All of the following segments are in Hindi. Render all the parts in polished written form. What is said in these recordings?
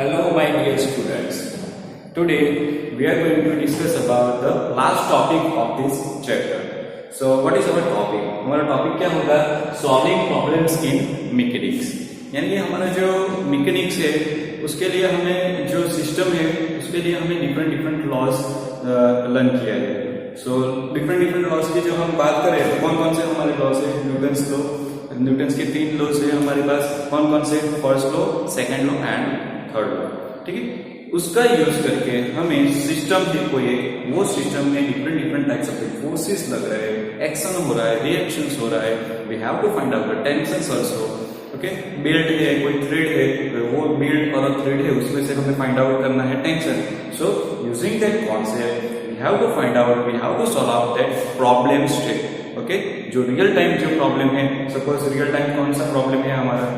Hello my dear students. Today we are going to discuss about the last topic of this chapter. So what is our topic? हमारा टॉपिक क्या होगा? Solving problems in mechanics. यानी कि हमारा जो मैकेनिक्स है उसके लिए हमें जो सिस्टम है उसके लिए हमें डिफरेंट लॉज लर्न किया है. सो डिफरेंट लॉज की जो हम बात करें कौन कौन से हमारे लॉज है? न्यूटन्स लॉ, न्यूटन्स के 3 लॉज है हमारे पास. कौन कौन से? First law, second law and third law. ठीक है, उसका यूज करके हमें सिस्टम की कोई वो सिस्टम में डिफरेंट टाइप्स ऑफ फोर्सेस लग रहे हैं, एक्शन हो रहा है, रिएक्शंस हो रहा है. We have to find out the tensions also. Okay, belt है, कोई थ्रेड है, वो बेल्ट और थ्रेड है, उसमें से हमें फाइंड आउट करना है tension. So using that concept we have to find out, we have to solve out that problem state. Okay, जो रियल टाइम जो प्रॉब्लम है, सपोज रियल टाइम कौन सा प्रॉब्लम है हमारा?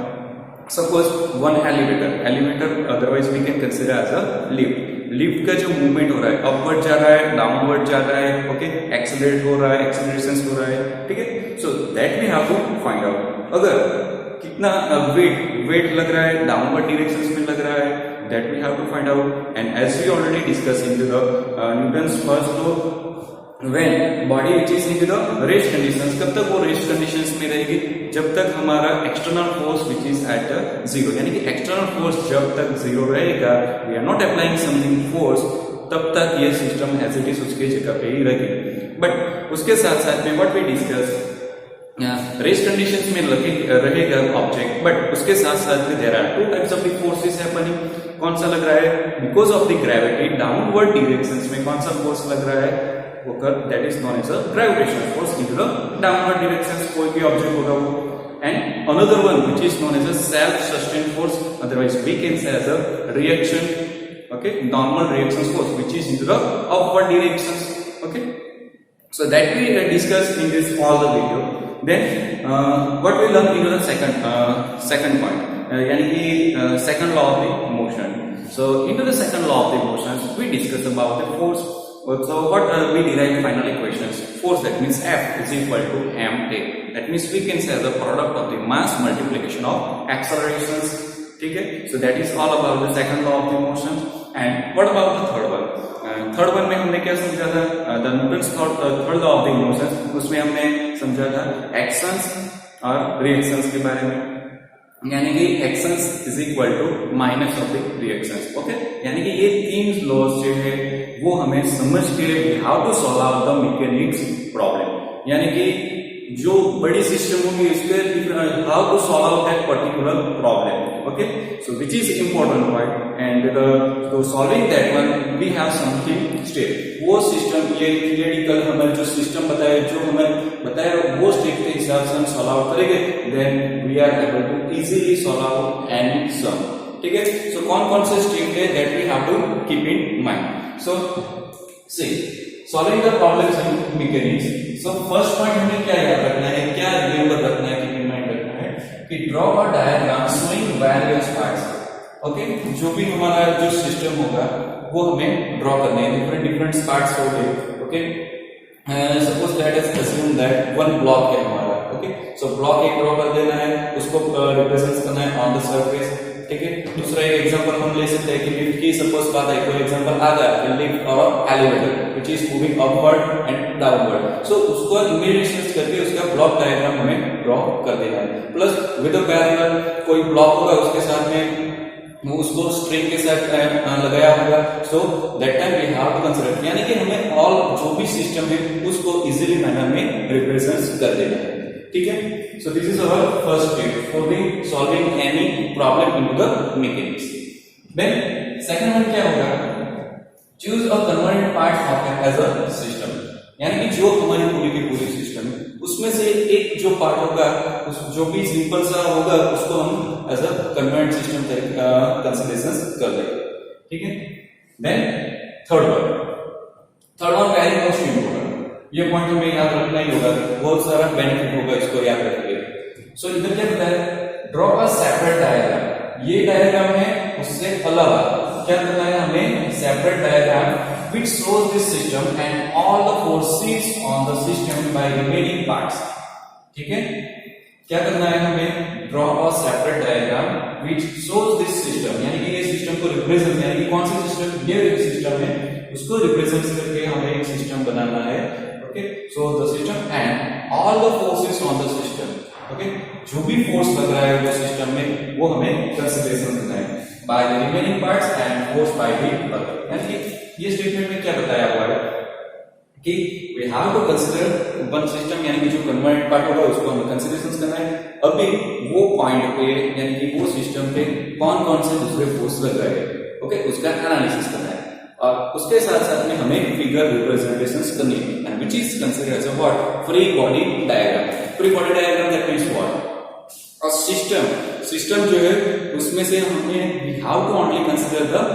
Suppose one elevator otherwise we can consider as a lift का जो मूवमेंट हो रहा है, अपवर्ड जा रहा है, डाउनवर्ड जा रहा है. ओके, एक्सेलरेट हो रहा है, एक्सेलरेशन हो रहा है. ठीक है, so that we have to find out. अगर कितना वेट लग रहा है, डाउनवर्ड डायरेक्शन में लग रहा है, that we have to find out. And as we already discuss in the Newton's first law, when body which is into the rest conditions, कब तक वो रेस्ट कंडीशंस में रहेगी? जब तक हमारा external force which is at zero. यानी कि एक्सटर्नल फोर्स जब तक जीरो रहेगा, we are not applying something force, तब तक ये सिस्टम एज इट इज उसकी जगह पे ही रहेगी. बट उसके साथ साथ में what we discuss, rest conditions में रहेगा ऑब्जेक्ट, बट उसके साथ साथ में there are two types of the forces happening. कौन सा लग रहा है? Because of the gravity downward directions में कौन सा फोर्स लग रहा है? that is known as a gravitational force into the downward directions. कोई भी ऑब्जेक्ट होगा वो. and another one which is known as a self sustained force, otherwise we can say as a reaction. Okay, normal reaction force which is into the upward directions. Okay, so that we discussed in this all the video. Then what we learn in the second point, यानी कि second law of the motion. So into the second law of the motions we discuss about the force. So what we derive final equations? Force, that means F is equal to ma. That means we can say the product of the mass multiplication of accelerations. ठीक है, so that is all about the second law of the motion. And what about the third one? Third one में हमने क्या समझा था? The Newton's third law of the motion, उसमें हमने समझा था एक्शंस और रिएक्शंस के बारे में. यानी कि actions is equal to minus of the reactions. Okay, यानी कि ये 3 लॉज जो है वो हमें समझ के we have to solve out the mechanics problem. यानी कि जो बड़ी सिस्टम होगी इसके how to solve out that particular problem. Okay, so which is important point. And to solving that one we have something step. वो सिस्टम, ये थियोरेटिकल हमें जो सिस्टम बताया, जो हमें बताया वो स्टेप के हिसाब से हम सॉल्व आउट करेंगे, then we are able to easily solve out any sum. ठीक है, सो कौन कौन से स्टेप है that we have to keep in mind. So, see, solving the problems in mechanics. So, first point हमें क्या याद रखना है, क्या remember रखना है, keep in mind रखना है कि draw a diagram showing various parts. Okay, जो भी हमारा जो सिस्टम होगा वो हमें ड्रॉ करने हैं, डिफरेंट पार्ट्स हो गए. Okay, suppose that is assume that one block है हमारा. ओके, सो ब्लॉक एक ड्रॉ कर देना है, उसको रिप्रेजेंट करना है ऑन द सरफेस. ठीक है, दूसरा एक एग्जांपल हम ले सकते हैं कि लिफ्ट की सपोज बात है, कोई एग्जांपल आ गया लिफ्ट और elevator which is moving upward and downward. So उसको इमेजिनेशन करके उसका ब्लॉक डायग्राम हमें ड्रॉ कर देना है. प्लस विद अ पैरेलल कोई ब्लॉक होगा, उसके साथ में उसको स्ट्रिंग के साथ लगाया होगा. So that time we have to consider, यानी कि हमें ऑल जो भी सिस्टम है उसको इजीली मैनर में रिप्रेजेंट कर देना है. ठीक है, so this is our first step for the solving any problem into the mechanics. Then second one क्या होगा? Choose a converted part of it as a system. यानी कि जो हमारी पूरी की पूरी सिस्टम है उसमें से एक जो पार्ट होगा, जो भी सिंपल सा होगा उसको हम as a convert system consideration कर लेंगे. ठीक है, then third one very most important. ये पॉइंट हमें याद रखना ही होगा, बहुत सारा बेनिफिट होगा इसको याद रखिए. सो इधर क्या बताया? Draw a separate diagram. ये डायग्राम है, उससे अलग क्या करना है हमें? Separate diagram which shows this system and all the forces on the system by remaining parts. ठीक है, क्या करना है हमें? Draw a separate diagram which shows this system, यानी कि ये सिस्टम को रिप्रेजेंट यानी कि कौन सा सिस्टम, ये सिस्टम है, उसको रिप्रेजेंट करके हमें एक सिस्टम बनाना है। Okay, so the system and all the forces on the system. Okay, जो भी फोर्स लग रहा है वो सिस्टम में वो हमें कंसीडरेशन करना है by the remaining parts and force by the other. यानी कि ये स्टेटमेंट में क्या बताया हुआ है कि we have to consider one system, यानी कि जो कन्वर्टेड पार्ट होगा उसको हमें कंसीडरेशन करना है। अभी वो पॉइंट पे यानी कि वो सिस्टम पे कौन कौन से दूसरे फोर्स लग रहे हैं, ओके, उसका एनालिसिस करना है। और उसके साथ साथ में हमें फिगर रिप्रेजेंटेशंस करनी है, and which is considered as a what, free body diagram. Free body diagram that means what, a system जो है उसमें से हमें we have to only consider the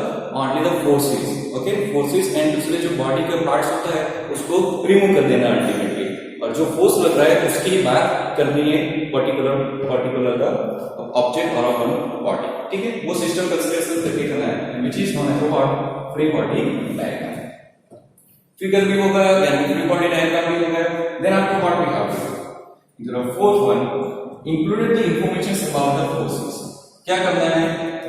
only the forces, okay, forces, and दूसरे जो बॉडी के पार्ट्स होता है उसको रिमूव कर देना अल्टीमेटली, और जो फोर्स लग रहा है उसकी बात करनी है पर्टिकुलर द ऑब्जेक्ट और वन बॉडी। ठीक है, वो सिस्टम कंसीडरेशन करके करना है, which is known as what, free body diagram. Figure भी होगा यानी फ्री बॉडी डायग्राम भी होगा। Then after what we have to do, the fourth one, included the information about the forces. क्या करना है,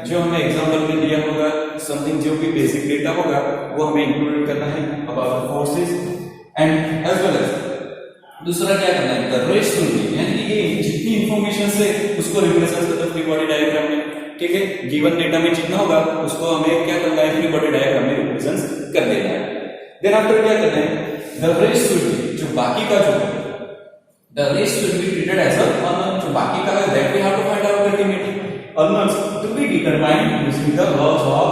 जो हमें एग्जांपल में दिया होगा समथिंग, जो भी बेसिक डेटा होगा वो हमें इंक्लूड करना है about the forces, and as well as दूसरा क्या करना है, द रेस्ट विल बी, यानी कि ये जितनी इंफॉर्मेशन से उसको रिप्रेजेंट करते हैं फ्री बॉडी डायग्राम में। ठीक है, गिवन डेटा में जितना होगा उसको हमें क्या करना है, फ्री बॉडी डायग्राम में रिप्रेजेंट कर देना है। देन आफ्टर क्या करना है, द रेस्ट विल बी, जो बाकी का जो है, the rest will be treated as a unknown, जो बाकी का है that we have to find out ultimately, unknowns to be determined using the laws of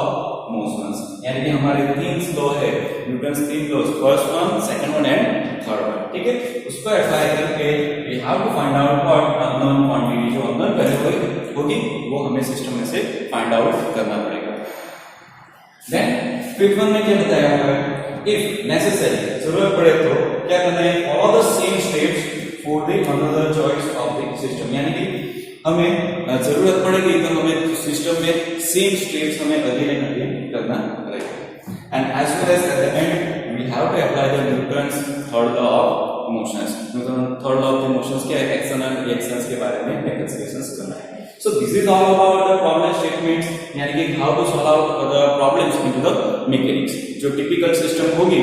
motions. यानी कि हमारे तीन लॉ है, न्यूटन्स तीन laws, first one, second one and third one. ठीक है, उसको अप्लाई करके we have to find out what, unknown quantity, जो अननोन वैल्यू होगी वो हमें सिस्टम में से फाइंड आउट करना पड़ेगा। देन फिफ्थ वन में क्या बताया हुआ है, इफ नेसेसरी, जरूरत पड़े तो क्या करना है, follow the same steps for the another choice of the system. यानी कि हमें जरूरत पड़ेगी तो हमें सिस्टम में सेम स्टेप्स हमें अगेन एंड अगेन करना रहेगा। And as well as at the end we have to apply the Newton's third law of motions. Newton third law of the motions क्या है, एक्शन एंड रिएक्शंस के बारे में कंसीडरेशंस करना है। So this is all about the problem statements, यानी कि how to solve out the problems into the mechanics. जो टिपिकल सिस्टम होगी,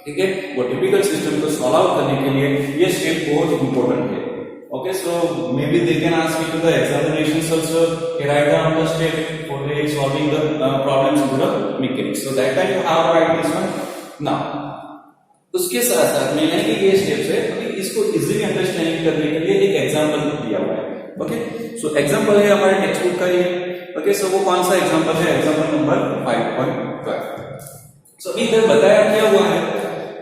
ठीक है, वो टिपिकल सिस्टम को सॉल्व आउट करने के लिए ये स्टेप बहुत इंपॉर्टेंट है। Okay, so maybe they can ask you to the examinations also, write down the step for the solving the problems in the mechanics. So that time you have to write this one. Now, उसके साथ साथ में यानी कि ये स्टेप्स है, अभी इसको इजीली अंडरस्टैंडिंग करने के लिए एक एग्जांपल दिया हुआ है। ओके, सो एग्जांपल है हमारे टेक्स्ट बुक का ये। ओके, सो वो कौन सा एग्जांपल है, एग्जांपल नंबर 5.5। सो इधर बताया क्या हुआ है,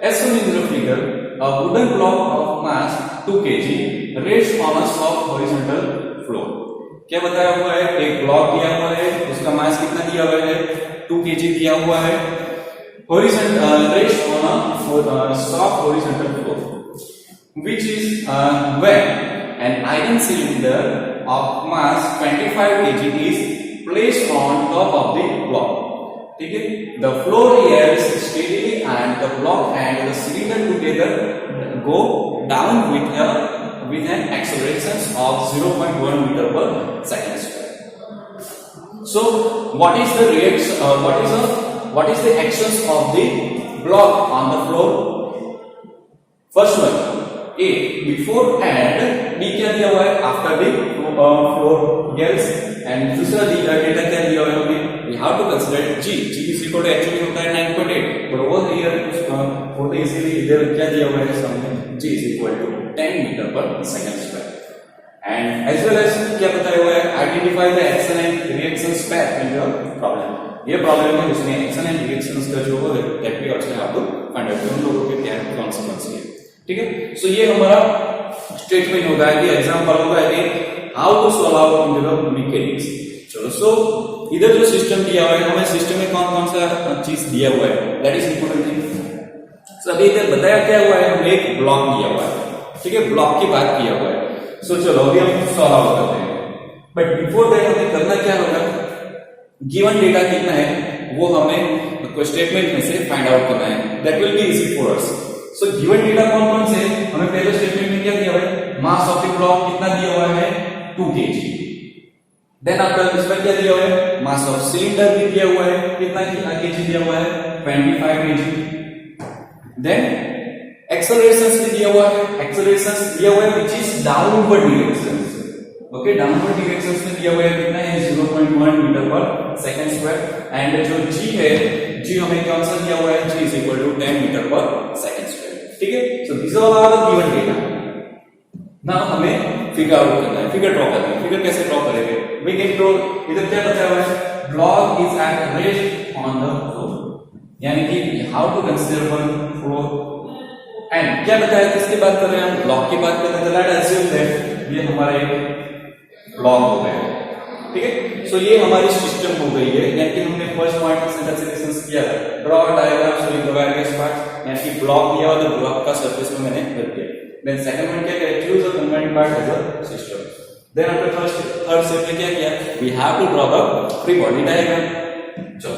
as shown in the figure, a wooden block of mass 2 kg rests on a soft horizontal floor। क्या बताया हुआ है, एक ब्लॉक दिया हुआ है, उसका मास कितना दिया हुआ है, 2 kg दिया हुआ है, horizontal rests on a soft horizontal floor, which is when an iron cylinder of mass 25 kg is placed on top of the block। ठीक है, the floor yields steadily and the block and the cylinder together go down with an acceleration of 0.1 meter per second square। So what is the reaction, what is the actions of the block on the floor? First one, A before and B क्या दिया हुआ है, after the floor yields, and दूसरा डेटा क्या दिया हुआ है हमें, we have to consider G is equal to actually होता है 9.8, but over here for the easily इधर क्या दिया हुआ है सामने, G is equal to 10 meter per second square, and as well as क्या बताया हुआ है, identify the action and reaction path in your problem। ये प्रॉब्लम में उसने एक्शन एंड रिएक्शंस का जो है that we also have to find out, उन लोगों के क्या कॉन्सिक्वेंस है। ठीक है, सो ये हमारा स्टेटमेंट होगा कि एग्जांपल होगा कि how to solve out in the mechanics. चलो, सो इधर जो सिस्टम दिया हुआ है, हमें सिस्टम में कौन कौन सा चीज दिया हुआ है, दैट इज इंपॉर्टेंट थिंग। सो अभी इधर बताया क्या हुआ है, हमें एक ब्लॉक दिया हुआ है, ठीक है, ब्लॉक की बात किया हुआ है। सो चलो अभी हम सॉल्व आउट करते हैं, बट बिफोर दैट हमें करना क्या होगा, गिवन डेटा कितना है वो हमें स्टेटमेंट में से फाइंड आउट करना है, that will be easy for us. So given data कौन कौन से, हमें पहले स्टेटमेंट में क्या दिया हुआ है, मास ऑफ द ब्लॉक कितना दिया हुआ है, 2 kg। देन आफ्टर इसमें क्या दिया हुआ है, मास ऑफ सिलेंडर भी दिया हुआ है, कितना केजी दिया हुआ है, 25 केजी। देन एक्सेलरेशन भी दिया हुआ है, एक्सेलरेशन दिया हुआ है which is downward direction. Okay, downward direction में दिया हुआ है कितना है, 0.1 मीटर पर सेकंड स्क्वायर। एंड जो g है, g हमें कौन सा दिया हुआ है, g is equal to 10 metre पर सेकंड स्क्वायर। ठीक है, so this all are the given data. Now हमें फिगर आउट करना है, फिगर ड्रॉ करना है। फिगर कैसे ड्रॉ करेंगे, वी कैन ड्रॉ, इधर क्या बताया हुआ है, block is at rest on the floor, यानी कि how to consider one floor. And क्या बताया, किसकी बात कर रहे हैं हम, ब्लॉक की बात कर रहे हैं। तो लेट अस अज्यूम दैट ये हमारा एक ब्लॉक हो गया है। ठीक है, सो ये हमारी सिस्टम हो गई है, यानी कि हमने फर्स्ट पॉइंट में कंसीडरेशन किया था, draw diagram showing the various parts, यानी कि ब्लॉक दिया और ब्लॉक का सरफेस में मैंने कर दिया। देन सेकंड पॉइंट क्या किया, choose the combined part as a system. Then after third step में क्या किया, we have to draw the free body diagram. चलो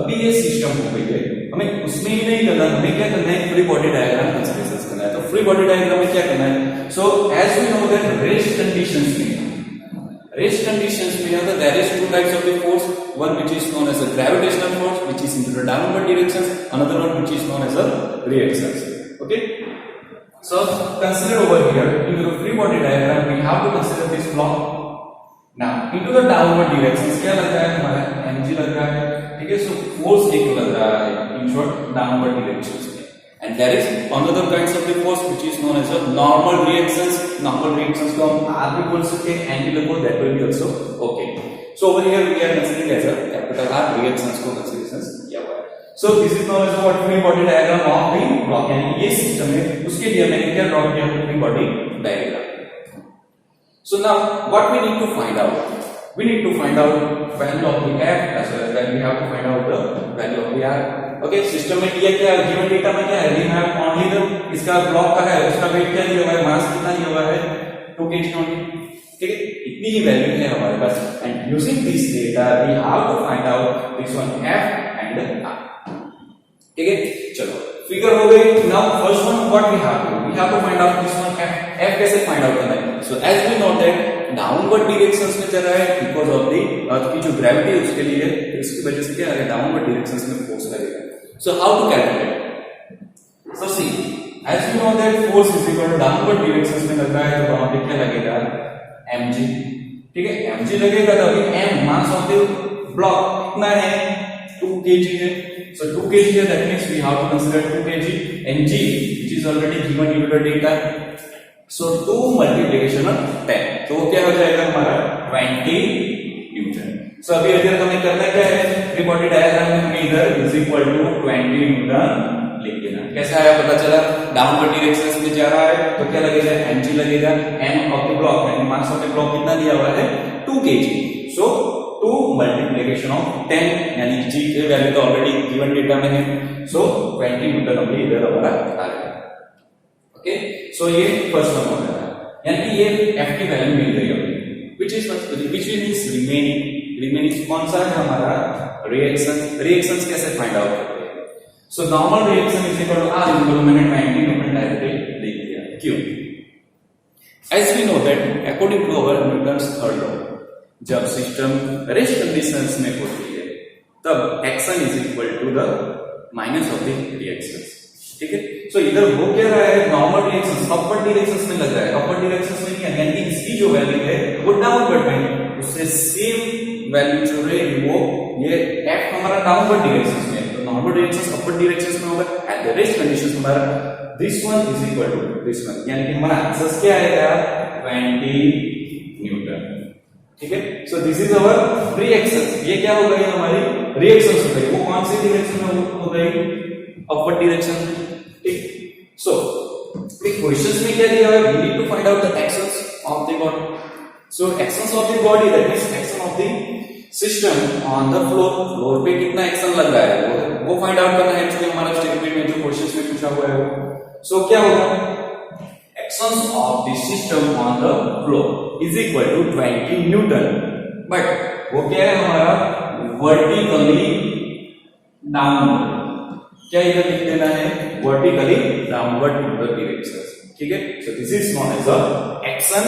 अभी ये सिस्टम हो गई है, हमें उसमें ही नहीं करना, हमें क्या करना है, फ्री बॉडी डायग्राम कंसीडरेशन करना है। तो फ्री बॉडी डायग्राम में क्या करना है, so as we know that rest conditions में, रेस्ट कंडीशंस में there is two types of the force, one which is known as a gravitational force which is into the downward directions, another one which is known as a reactions. Okay, so consider over here into the free body diagram we have to consider this block. Now into the downward directions क्या लग रहा है, हमारा mg लग रहा है। ठीक है, so force एक लग रहा है in short downward directions में, and there is another kinds of the force which is known as a normal reactions. Normal reactions को हम R भी बोल सकते हैं, angular को that will be also okay. So over here we are considering as a capital R reactions को considerations किया हुआ है। So this is known as what free body diagram of the block, यानी ये सिस्टम है, उसके लिए मैंने क्या ड्रॉ किया, free body diagram. So now what we need to find out, we need to find out value of the F as well as then we have to find out the value of the R. Okay, system में दिया क्या, गिवन डेटा में क्या है, वी हैव ओनली द, इसका ब्लॉक का है, उसका वेट क्या दिया हुआ है, मास कितना दिया हुआ है, 2 kg ओनली। ठीक है, इतनी ही वैल्यू है हमारे पास, and using this data we have to find out this one F and R। ठीक है, चलो फिगर हो गई। Now first one what we have to find out this one F। F कैसे फाइंड आउट करना है, so as we know that downward directions में चल रहा है बिकॉज़ ऑफ द अर्थ की जो ग्रेविटी है उसके लिए, इसकी वजह से क्या है, डाउनवर्ड डायरेक्शंस में फोर्स लगेगा। So how to calculate? So see, as we know that force is equal to downward directions में लग रहा है, तो वहां पे क्या लगेगा, mg। ठीक है, mg लगेगा, तो अभी m mass of the block कितना है, 2 kg है। So 2 kg है, that means we have to consider 2 kg and g which is already given in the data. So 2 multiplication of 10, तो क्या हो जाएगा हमारा 20 न्यूटन। सो अभी इधर हमें करना क्या है, फ्री बॉडी डायग्राम में हमें इधर इज इक्वल टू 20 न्यूटन लिख देना। कैसा आया पता चला, डाउनवर्ड डायरेक्शन में जा रहा है तो क्या लगेगा, mg लगेगा, m ऑफ द ब्लॉक यानी मास ऑफ द ब्लॉक कितना दिया हुआ है, 2 kg। सो 2 मल्टीप्लिकेशन ऑफ 10 यानी g की वैल्यू तो ऑलरेडी गिवन डेटा में है, सो 20 न्यूटन अभी इधर हमारा आ गया। ओके, सो ये फर्स्ट वन हो गया, यानी कि ये f की वैल्यू मिल गई अभी, which means remaining कौन सा है हमारा, रिएक्शंस कैसे फाइंड आउट करते हैं। So normal reaction is equal to R equal to मैंने 20 न्यूटन डायरेक्टली लिख दिया। क्यों, as we know that according to our Newton's third law, जब सिस्टम रेस्ट कंडीशंस में होती है तब action is equal to the minus of the reactions. ठीक है, सो इधर वो क्या रहा है, नॉर्मल रिएक्शंस अपवर्ड डायरेक्शंस में लग रहा है, अपवर्ड डायरेक्शंस में क्या, यानी कि इसकी जो वैल्यू है वो डाउनवर्ड में, उससे सेम वैल्यू जो रहेगी वो ये F हमारा डाउनवर्ड डायरेक्शंस में, तो नॉर्मल डायरेक्शंस अपवर्ड डायरेक्शंस में होगा, एट द रेस्ट कंडीशंस हमारा this one is equal to this one, यानी कि हमारा आंसर क्या आएगा, 20 न्यूटन। ठीक है, so this is our reactions, ये क्या हो गई हमारी रिएक्शंस हो गई, वो कौन सी डायरेक्शन में हो गई, अपवर्ड डायरेक्शन। ठीक, सो क्वेश्चंस में क्या दिया है, we need to find out the actions of the body. So actions of the body that means action of the system on the floor, floor पे कितना एक्शन लग रहा है वो फाइंड आउट करना है। एक्चुअली हमारा स्टेटमेंट में जो क्वेश्चंस में पूछा हुआ है वो, सो क्या होगा, actions of the system on the floor is equal to 20 newton, but वो क्या है हमारा, वर्टिकली डाउनवर्ड, क्या इधर लिख देना है, vertically downward in the direction. ठीक है, so this is known as a action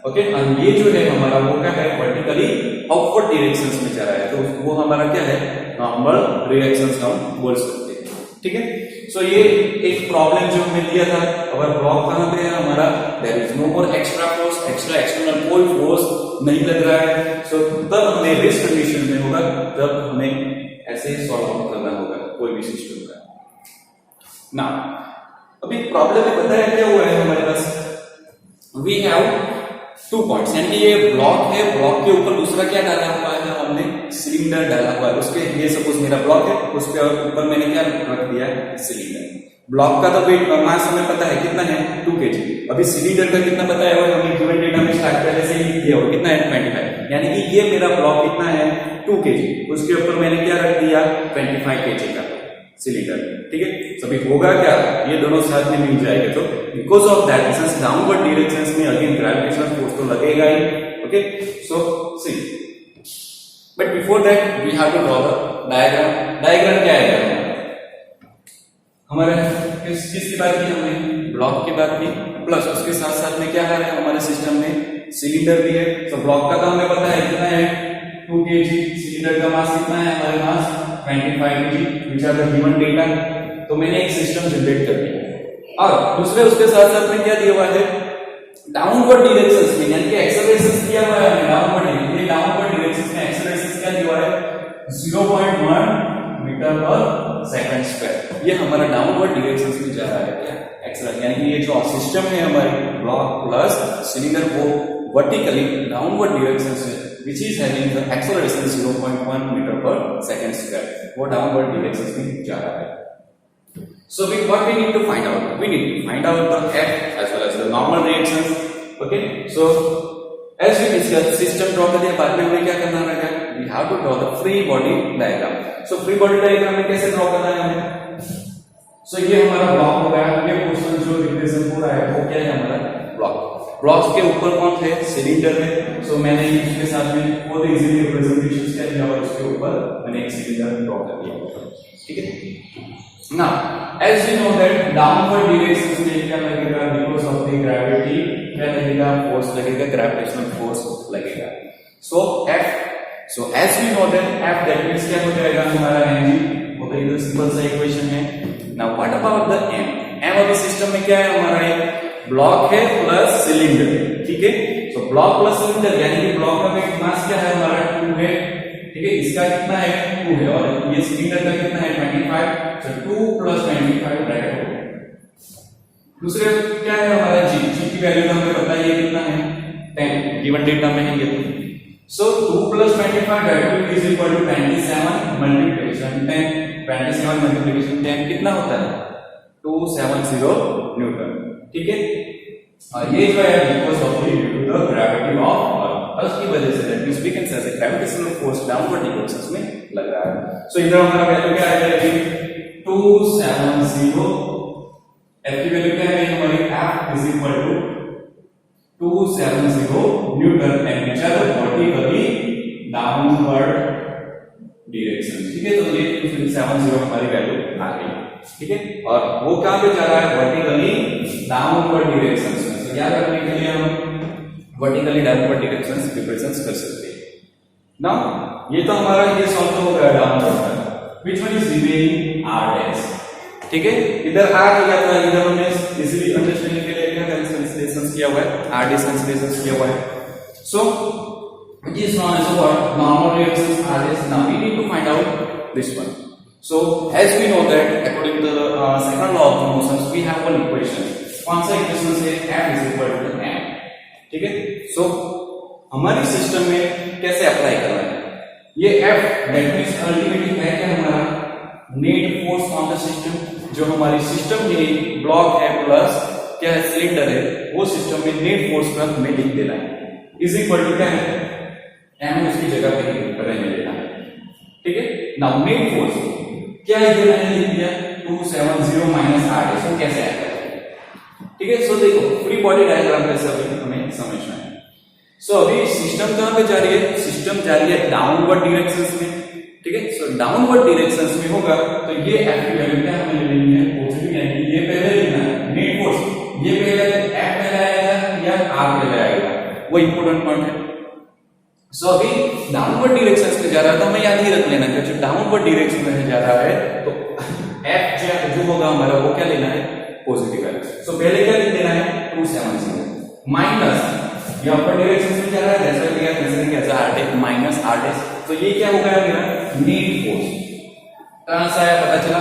okay, और ये जो है हमारा वो क्या है, वर्टिकली अपवर्ड डायरेक्शंस में जा रहा है, तो वो हमारा क्या है, नॉर्मल रिएक्शंस हम बोल सकते हैं। ठीक है, सो ये एक प्रॉब्लम जो हमने लिया था, अगर ब्लॉक कहां पे है हमारा, there is no more extra force, extra external कोई फोर्स नहीं लग रहा है, सो तब हमें रेस्ट कंडीशन में होगा, तब हमें ऐसे सॉल्व आउट करना होगा कोई भी सिस्टम का। ना अभी प्रॉब्लम में बताया क्या हुआ है हमारे पास, वी हैव 2 पॉइंट्स, यानी ये ब्लॉक है, ब्लॉक के ऊपर दूसरा क्या डाला हुआ है, हमने सिलेंडर डाला हुआ है, उसके ये सपोज मेरा ब्लॉक है, उसके ऊपर मैंने क्या रख दिया है, सिलेंडर। ब्लॉक का तो वेट मास हमें पता है कितना है, 2 kg। अभी सिलेंडर का कितना बताया हुआ है, हमने गिवन डेटा में स्टार्ट पहले से ही लिख दिया हुआ, कितना है, 25, यानी कि ये मेरा ब्लॉक कितना है, 2 kg, उसके ऊपर मैंने क्या रख दिया, 25 kg का सिलेंडर। ठीक है, सभी होगा क्या, ये दोनों साथ में मिल जाएगा, तो because of that since downward directions में अगेन ग्रेविटेशनल फोर्स तो लगेगा ही। Okay, so see, but before that we have to draw the diagram. Diagram क्या है हमारे, किसकी बात की हमने, ब्लॉक की बात की, प्लस उसके साथ साथ में क्या है हमारे सिस्टम में सिलेंडर भी है। तो ब्लॉक का तो हमें पता है कितना है, 2 kg, सिलेंडर का मास कितना है हमारे पास, 25 kg, which are the given data. तो मैंने एक सिस्टम जनरेट कर दिया, और दूसरे उसके साथ साथ में क्या दिया हुआ है, डाउनवर्ड डायरेक्शंस में, यानी कि एक्सेलरेशन दिया हुआ है डाउनवर्ड डायरेक्शंस में एक्सेलरेशन क्या दिया हुआ है, 0.1 मीटर पर सेकंड स्क्वायर। ये हमारा डाउनवर्ड डायरेक्शंस में जा रहा है क्या, एक्सेलरेशन, यानी कि ये जो सिस्टम है हमारी ब्लॉक प्लस सिलेंडर वो वर्टिकली डाउनवर्ड डायरेक्शंस में which is having the acceleration 0.1 meter per second square, वो डाउनवर्ड डायरेक्शंस में जा रहा है। So what we need to find out, we need to find out the F as well as the normal reactions. Okay, so as we discussed, system draw कर दिया, बाद में हमें क्या करना रहेगा, we have to draw the free body diagram. So free body diagram में कैसे ड्रॉ करना है हमें, so ये हमारा ब्लॉक हो गया, ये पोर्शन जो रिप्रेजेंट हो रहा है वो क्या है हमारा ब्लॉक। ब्लॉक के ऊपर कौन है, सिलेंडर है, सो मैंने इसके साथ में बहुत इजीली रिप्रेजेंटेशन क्या किया और उसके ऊपर मैंने एक सिलेंडर ड्रॉ कर दिया। ठीक है, now as we know that downward direction में क्या लगेगा, बिकॉज़ ऑफ द ग्रेविटी क्या लगेगा, फोर्स लगेगा, ग्रेविटेशनल फोर्स लगेगा। So as we know that F that means क्या हो जाएगा हमारा mg, वो तो इधर सिंपल सा इक्वेशन है। Now what about the m अभी सिस्टम में क्या है हमारा, एक ब्लॉक है प्लस सिलेंडर। ठीक है, तो ब्लॉक प्लस सिलेंडर, यानी कि ब्लॉक का वेट मास क्या है हमारा 2 है। ठीक है, इसका कितना है 2 है, और ये सिलेंडर का कितना है 25, तो 2 + 25 ब्रैकेट हो गया। दूसरे क्या है हमारा g की वैल्यू हमें पता है, ये कितना है 10, गिवन डेटा में है ये। So 2 + 25 that is equal to 27 multiplication 10, 27 multiplication 10 कितना होता है 270 न्यूटन। ठीक है, और ये जो है because of the gravity of earth की वजह से, that means we can say gravitational force downward directions में लग रहा है। सो इधर हमारा वैल्यू क्या आएगा, अभी 270, F की वैल्यू क्या है हमारी, F is equal to 270 newton and which are vertically downward direction. ठीक है, तो ये 270 हमारी वैल्यू आ गई। ठीक है, और वो कहां पे जा रहा है, वर्टिकली डाउनवर्ड डायरेक्शंस में। तो याद रखने के लिए हम वर्टिकली डाउनवर्ड डायरेक्शंस रिप्रेजेंट कर सकते हैं। नाउ ये तो हमारा ये सॉल्व हो गया डाउनवर्ड का, which one is remaining r dash. ठीक है, इधर r हो गया था, इधर हमने इजीली अंडरस्टैंडिंग के लिए क्या कंसीडरेशन किया हुआ है, r डैश कंसीडरेशन किया हुआ है। सो which is known as what, normal reactions r dash. Now we need to find out this one. So as we know that according to the second law of the motions we have one equation, कौन सा इक्वेशन से F is equal to m। ठीक है, सो हमारी सिस्टम में कैसे अप्लाई करना है, ये F दैट मींस अल्टीमेटली है क्या हमारा net force on the system. जो हमारी सिस्टम में ब्लॉक है प्लस क्या है सिलेंडर है, वो सिस्टम में नेट फोर्स का हमें लिख देना है, इज इक्वल टू क्या है m उसकी जगह पे रहने देना है। ठीक है, नाउ नेट फोर्स क्या इधर मैंने लिख दिया 270 माइनस r डैश, कैसे आएगा। ठीक है, सो देखो फ्री बॉडी डायग्राम कैसे अभी हमें समझना है। सो अभी सिस्टम कहां पे जा रही है, सिस्टम जा रही है डाउनवर्ड डायरेक्शंस में। ठीक है, सो डाउनवर्ड डायरेक्शंस में होगा तो ये F की वैल्यू क्या हमें लेनी है, पॉजिटिव, यानी ये पहले लेना है नेट फोर्स, ये पहले F पहले आएगा या r पहले आएगा, वो इंपॉर्टेंट पॉइंट है। सो अभी डाउनवर्ड डायरेक्शन में जा रहा है तो हमें याद ही रख लेना कि जो डाउनवर्ड डायरेक्शन में जा रहा है तो एफ जो होगा हमारा वो क्या लेना है, पॉजिटिव है। सो पहले क्या लिख देना है 270 माइनस ये अपर डायरेक्शन में जा रहा है, that's why we are considering as R dash minus R dash. तो ये क्या होगा मेरा नेट फोर्स, कहां से आया पता चला,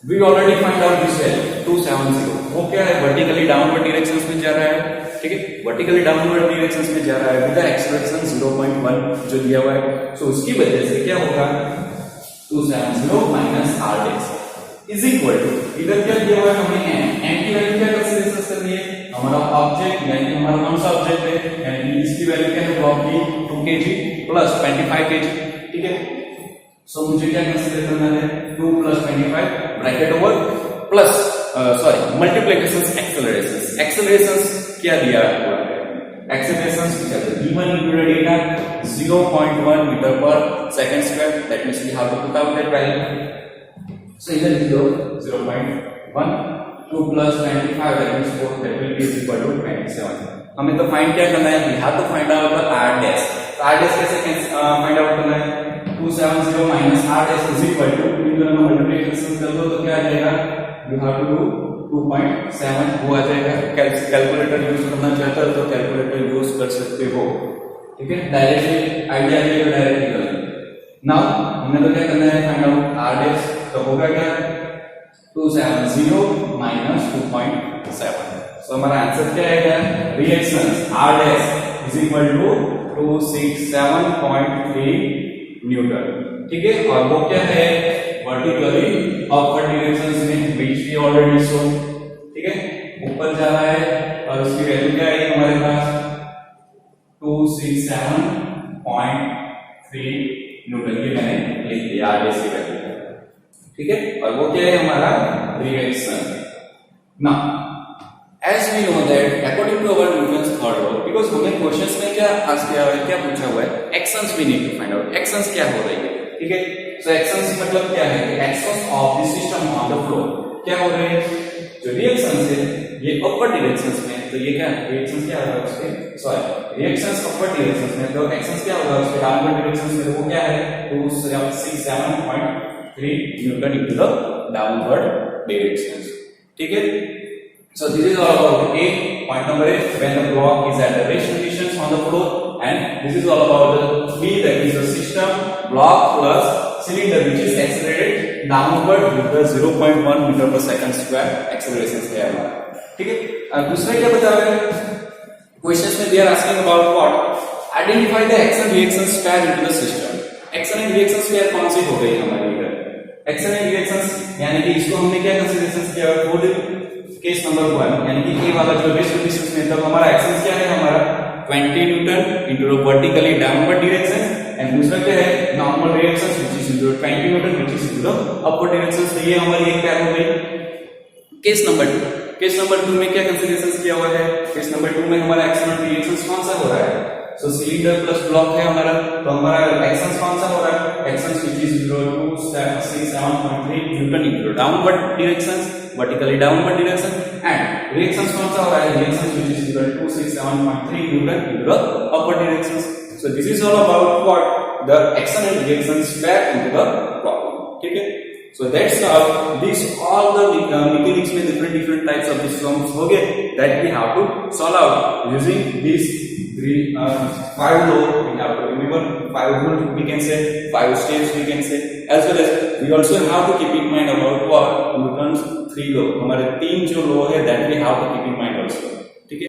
we already find out this value 270, वो क्या है वर्टिकली डाउनवर्ड डायरेक्शन में जा रहा है, ठीक है, वर्टिकली डाउनवर्ड डायरेक्शन में जा रहा है विद द एक्सेलरेशन 0.1 जो दिया हुआ है। सो उसकी वजह से क्या होगा 270 minus R dash is equal to, इधर क्या दिया हुआ है हमें n की वैल्यू क्या कंसीडर करनी है, हमारा ऑब्जेक्ट यानी कि हमारा कौन सा ऑब्जेक्ट है, यानी इसकी वैल्यू क्या है ब्लॉक की 2 kg प्लस 25 kg, ठीक है। सो मुझे क्या कंसीडर करना है 2 plus 25 bracket over plus sorry multiplication accelerations, accelerations क्या दिया हुआ है, एक्सेलरेशंस क्या है v1 into data 0.1 मीटर पर second square, that means we have to put out that value. So either 0.1 2 plus 25 that means 4 that will be equal to 27। हमें तो फाइंड क्या करना है, we have to find out the r dash। तो r dash कैसे फाइंड आउट करना है 270 minus r dash is equal to इन दोनों में मल्टीप्लिकेशन कर दो तो क्या आ जाएगा, you have to do 2.7 वो आ जाएगा। कैलकुलेटर यूज करना चाहते हो तो कैलकुलेटर यूज कर सकते हो, ठीक है, डायरेक्टली आइडिया ले लो डायरेक्टली कर लो। नाउ हमने तो क्या करना है फाइंड आउट r dash, तो होगा क्या 270 minus 2.7। सो हमारा आंसर क्या आएगा, reaction r dash is equal to 267.3 Newton, ठीक है। और वो क्या है वर्टिकली अपवर्ड डायरेक्शन में which we already shown, ठीक है, ऊपर जा रहा है और उसकी वैल्यू क्या है हमारे पास 267.3 न्यूटन, ये मैंने लिख दिया r dash की वैल्यू, ठीक है। और वो क्या है हमारा reaction. Now as we know that according to our Newton's third law, because हमें क्वेश्चंस में क्या आस्क किया है, क्या पूछा हुआ है, actions we need to find out, actions क्या हो रही है, ठीक है। सो एक्शंस मतलब क्या है, actions of the system on the floor क्या हो रहे हैं, जो रिएक्शंस है ये अपवर्ड डायरेक्शंस में, तो ये क्या रिएक्शंस क्या होगा उसके, सॉरी रिएक्शंस अपवर्ड डायरेक्शंस में, तो एक्शंस क्या होगा उसके डाउनवर्ड डायरेक्शंस में, वो क्या है 267.3 Newton into the downward directions, ठीक है। So this is all about A, point number A, when the block is at the rest conditions on the floor, and this is all about the B, that is the system block plus cylinder which is accelerated downward with the 0.1 meter per second square acceleration है हमारा, ठीक है। अब दूसरा क्या बता रहे हैं क्वेश्चंस में, they are asking about what, identify the action reaction pair into the system। Action and reactions pair कौन सी हो गई हमारी इधर, एक्शन एंड रिएक्शंस, यानी कि इसको हमने क्या कंसीडरेशन किया फॉर केस नंबर 1, यानी कि ए वाला जो रेस्ट कंडीशंस में, तो हमारा एक्शन क्या है हमारा 20 Newton into vertically downward direction, and दूसरा क्या है normal reactions which is into 20 Newton which is into upward direction. तो ये हमारी एक पैर हो गई। केस नंबर 2, केस नंबर 2 में क्या कंसीडरेशन किया हुआ है, केस नंबर 2 में हमारा एक्शन और रिएक्शंस कौन सा हो रहा है, सो सिलेंडर प्लस ब्लॉक है हमारा, तो हमारा एक्शंस कौन सा हो रहा है, actions which is 267.3 Newton into downward directions, vertically downward direction, and reactions कौन सा हो रहा है, reactions which is 267.3 Newton into upward directions. So this is all about what the action and reactions pair into the problem, ठीक है। So that's how these all the mechanics में different types of these problems हो गए that we have to solve out using these 5 law we have to remember, 5 rules we can say, 5 steps we can say, as well as we also have to keep in mind about what Newton's 3 law, हमारे 3 जो law है that we have to keep in mind also।